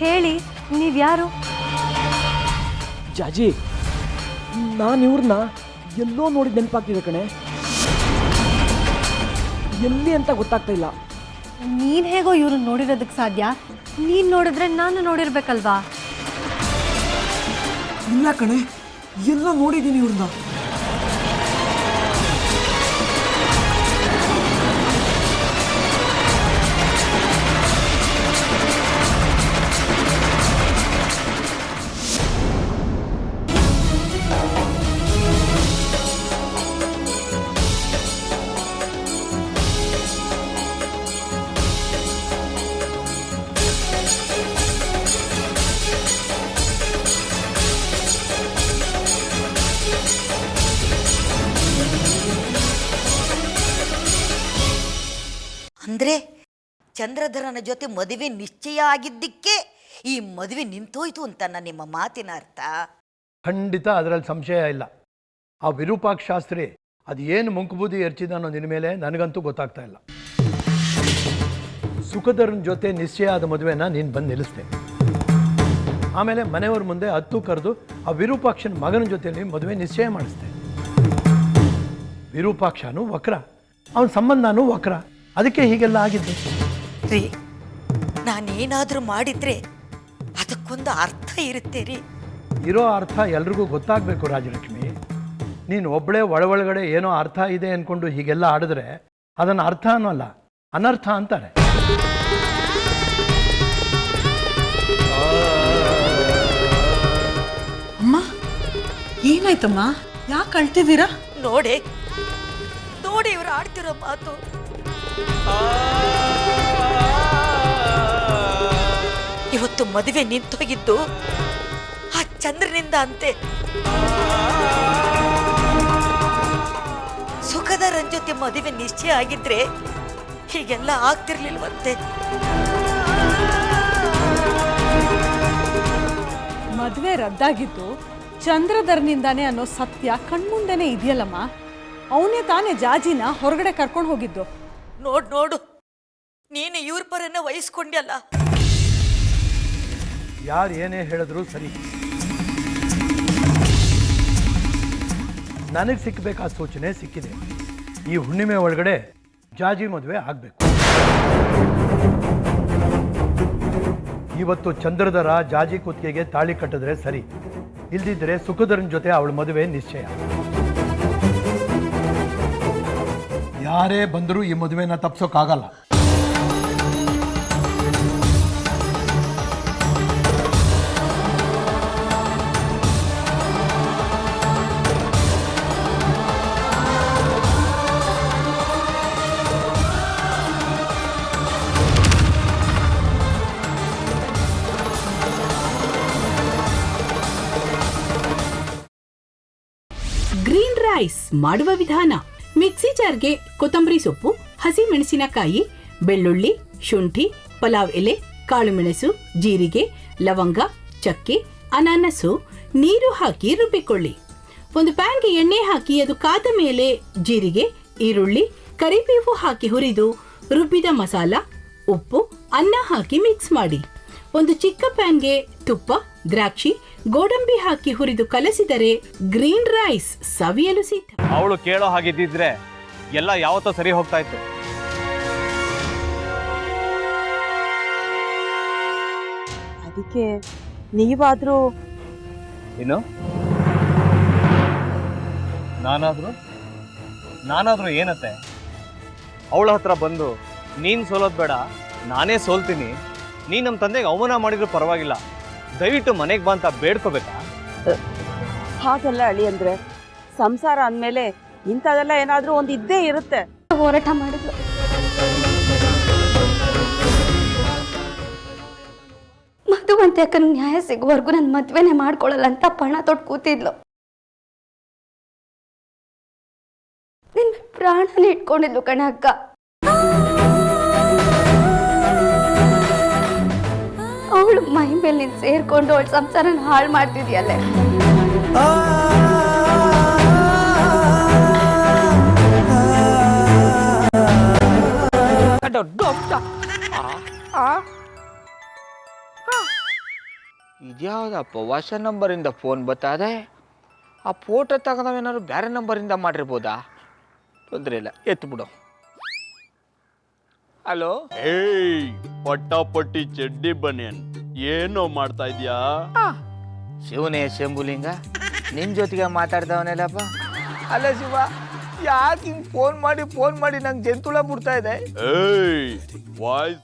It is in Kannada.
ಹೇಳಿ, ನೀವ್ಯಾರು? ಜಾಜಿ, ನಾನು ಇವ್ರನ್ನ ಎಲ್ಲೋ ನೋಡಿದ ನೆನಪಾಗ್ತಿದೆ ಕಣೆ. ಎಲ್ಲಿ ಅಂತ ಗೊತ್ತಾಗ್ತಾ ಇಲ್ಲ. ನೀನು ಹೇಗೋ ಇವ್ರನ್ನ ನೋಡಿರೋದಕ್ಕೆ ಸಾಧ್ಯ? ನೀನು ನೋಡಿದ್ರೆ ನಾನು ನೋಡಿರ್ಬೇಕಲ್ವಾ? ಇಲ್ಲ ಕಣೆ, ಎಲ್ಲ ನೋಡಿದ್ದೀನಿ ಇವ್ರನ್ನ. ಅಂದರೆ ಚಂದ್ರಧರನ ಜೊತೆ ಮದುವೆ ನಿಶ್ಚಯ ಆಗಿದ್ದಕ್ಕೆ ಈ ಮದುವೆ ನಿಂತೋಯ್ತು ಅಂತ ನಿಮ್ಮ ಮಾತಿನ ಅರ್ಥ? ಖಂಡಿತ ಅದರಲ್ಲಿ ಸಂಶಯ ಇಲ್ಲ. ಆ ವಿರೂಪಾಕ್ಷ ಶಾಸ್ತ್ರಿ ಅದು ಏನು ಮುಂಕುಬೂದಿ ಎರಚಿದಾನೋ ನಿನ್ನ ಮೇಲೆ ನನಗಂತೂ ಗೊತ್ತಾಗ್ತಾ ಇಲ್ಲ. ಸುಖಧರನ ಜೊತೆ ನಿಶ್ಚಯ ಆದ ಮದುವೆನ ನೀನು ಬಂದು ನಿಲ್ಲಿಸ್ದೆ. ಆಮೇಲೆ ಮನೆಯವ್ರ ಮುಂದೆ ಹತ್ತು ಕರೆದು ಆ ವಿರೂಪಾಕ್ಷನ ಮಗನ ಜೊತೆಯಲ್ಲಿ ಮದುವೆ ನಿಶ್ಚಯ ಮಾಡಿಸ್ದೆ. ವಿರೂಪಾಕ್ಷನೂ ವಕ್ರ, ಅವನ ಸಂಬಂಧನೂ ವಕ್ರ. ಅದಕ್ಕೆ ಹೀಗೆಲ್ಲ ಆಗಿದ್ದು ರೀ. ನಾನೇನಾದರೂ ಮಾಡಿದ್ರೆ ಅದಕ್ಕೊಂದು ಅರ್ಥ ಇರುತ್ತೆ ರೀ. ಇರೋ ಅರ್ಥ ಎಲ್ರಿಗೂ ಗೊತ್ತಾಗಬೇಕು ರಾಜಲಕ್ಷ್ಮಿ. ನೀನು ಒಬ್ಬಳೇ ಒಳಗಡೆ ಏನೋ ಅರ್ಥ ಇದೆ ಅಂದ್ಕೊಂಡು ಹೀಗೆಲ್ಲ ಆಡಿದ್ರೆ ಅದನ್ನು ಅರ್ಥ ಅನ್ನೋಲ್ಲ, ಅನರ್ಥ ಅಂತಾರೆ. ಅಮ್ಮ, ಏನಾಯ್ತಮ್ಮ? ಯಾಕೆ ಅಳ್ತಿದ್ದೀರಾ? ನೋಡಿ ಇವರು ಆಡ್ತಿರೋ ಮಾತು. ಇವತ್ತು ಮದುವೆ ನಿಂತೋಗಿದ್ದು ಆ ಚಂದ್ರನಿಂದ ಅಂತೆ. ಸುಖಧರನ್ ಜೊತೆ ಮದುವೆ ನಿಶ್ಚಯ ಆಗಿದ್ರೆ ಹೀಗೆಲ್ಲ ಆಗ್ತಿರ್ಲಿಲ್ವಂತೆ. ಮದುವೆ ರದ್ದಾಗಿದ್ದು ಚಂದ್ರಧರ್ನಿಂದಾನೆ ಅನ್ನೋ ಸತ್ಯ ಕಣ್ಮುಂದೆನೇ ಇದೆಯಲ್ಲಮ್ಮ. ಅವನೇ ತಾನೇ ಜಾಜಿನ ಹೊರಗಡೆ ಕರ್ಕೊಂಡು ಹೋಗಿದ್ದು. ನೋಡು ನೀನು ಇವ್ರ ಪರನ್ನ ವಹಿಸ್ಕೊಂಡ್ಯಲ್ಲ. ಯಾರು ಏನೇ ಹೇಳಿದ್ರು ಸರಿ. ನನಗೆ ಸಿಕ್ಕಬೇಕಾದ ಸೂಚನೆ ಸಿಕ್ಕಿದೆ. ಈ ಹುಣ್ಣಿಮೆ ಒಳಗಡೆ ಜಾಜಿ ಮದುವೆ ಆಗಬೇಕು. ಇವತ್ತು ಚಂದ್ರಧರ ಜಾಜಿ ಕುತ್ತಿಗೆಗೆ ತಾಳಿ ಕಟ್ಟಿದ್ರೆ ಸರಿ, ಇಲ್ದಿದ್ರೆ ಸುಖಧರನ ಜೊತೆ ಅವಳ ಮದುವೆ ನಿಶ್ಚಯ. ಯಾರೇ ಬಂದರೂ ಈ ಮದುವೆನ ತಪ್ಪಿಸೋಕ್ಕಾಗಲ್ಲ. ಗ್ರೀನ್ ರೈಸ್ ಮಾಡುವ ವಿಧಾನ: ಮಿಕ್ಸಿ ಜಾರ್ಗೆ ಕೊತ್ತಂಬರಿ ಸೊಪ್ಪು, ಹಸಿ ಮೆಣಸಿನಕಾಯಿ, ಬೆಳ್ಳುಳ್ಳಿ, ಶುಂಠಿ, ಪಲಾವ್ ಎಲೆ, ಕಾಳುಮೆಣಸು, ಜೀರಿಗೆ, ಲವಂಗ, ಚಕ್ಕೆ, ಅನಾನಸು, ನೀರು ಹಾಕಿ ರುಬ್ಬಿಕೊಳ್ಳಿ. ಒಂದು ಪ್ಯಾನ್ಗೆ ಎಣ್ಣೆ ಹಾಕಿ ಅದು ಕಾದ ಮೇಲೆ ಜೀರಿಗೆ, ಈರುಳ್ಳಿ, ಕರಿಬೇವು ಹಾಕಿ ಹುರಿದು ರುಬ್ಬಿದ ಮಸಾಲ, ಉಪ್ಪು, ಅನ್ನ ಹಾಕಿ ಮಿಕ್ಸ್ ಮಾಡಿ. ಒಂದು ಚಿಕ್ಕ ಪ್ಯಾನ್ಗೆ ತುಪ್ಪ, ದ್ರಾಕ್ಷಿ, ಗೋಡಂಬಿ ಹಾಕಿ ಹುರಿದು ಕಲಸಿದರೆ ಗ್ರೀನ್ ರೈಸ್ ಸವಿಯಲು ಸಿದ್ಧ. ಅವಳು ಕೇಳೋ ಹಾಗಿದ್ದಿದ್ರೆ ಎಲ್ಲ ಯಾವತ್ತೋ ಸರಿ ಹೋಗ್ತಾ ಇತ್ತು. ಅದಕ್ಕೆ ನೀವಾದ್ರೂ ಏನು? ನಾನಾದ್ರೂ ಏನತ್ತೆ? ಅವಳ ಹತ್ರ ಬಂದು ನೀನು ಸೋಲೋದು ಬೇಡ, ನಾನೇ ಸೋಲ್ತೀನಿ, ನೀನು ನಮ್ಮ ತಂದೆಗೆ ಅವಮಾನ ಮಾಡಿದ್ರು ಪರವಾಗಿಲ್ಲ, ದಯವಿಟ್ಟು ಮನೆಗೆ ಬಾ ಅಂತ ಬೇಡ್ಕೋಬೇಕಾ? ಹಾಗೆಲ್ಲ ಅಳಿ ಅಂದ್ರೆ ಸಂಸಾರ ಅಂದಮೇಲೆ ಇಂಥದೆಲ್ಲ ಏನಾದ್ರೂ ಒಂದು ಇದ್ದೇ ಇರುತ್ತೆ. ಹೋರಾಟ ಮಾಡಿದ್ಲು. ಮಧುವಂತೆ ಅಕ್ಕನ ನ್ಯಾಯ ಸಿಗುವವರೆಗೂ ನನ್ನ ಮದ್ವೆನೆ ಮಾಡ್ಕೊಳ್ಳಲ್ಲ ಅಂತ ಪಣ ತೊಟ್ಟು ಕೂತಿದ್ಲು. ನಿನ್ನ ಪ್ರಾಣನೇ ಇಟ್ಕೊಂಡಿದ್ಲು ಕಣೆ ಅಕ್ಕ. ಅವಳು ಮೈ ಮೇಲೆ ನೀನು ಸೇರ್ಕೊಂಡು ಅವಳ ಸಂಸಾರನ ಹಾಳು ಮಾಡ್ತಿದ್ಯಲ್ಲೇ. ಇದ್ಯಾವುದಪ್ಪ ಹೊಸ ನಂಬರಿಂದ ಫೋನ್ ಬತ್ತದೆ. ಆ ಫೋಟೋ ತಗೊಂಡವೇನಾದ್ರು ಬೇರೆ ನಂಬರಿಂದ ಮಾಡಿರ್ಬೋದಾ? ತೊಂದರೆ ಇಲ್ಲ, ಎತ್ತು ಬಿಡು. ಹಲೋ, ಏಯ್ ಪಟ್ಟಾಪಟ್ಟಿ ಚಡ್ಡಿ ಬನಿಯನ್, ಏನೋ ಮಾಡ್ತಾ ಇದ್ಯಾ? ಶಿವನೇ ಶಂಭುಲಿಂಗ, ನಿನ್ನ ಜೊತೆಗೆ ಮಾತಾಡ್ದವನೇಲಪ್ಪ. ಅಲ್ಲ ಶಿವ, ಯಾಕೆ ಹಿಂಗೆ ಫೋನ್ ಮಾಡಿ ನಂಗೆ ಜಂತುಳ ಬಿಡ್ತಾ ಇದೆ? ಏಯ್ ವಾಯ್ಸ್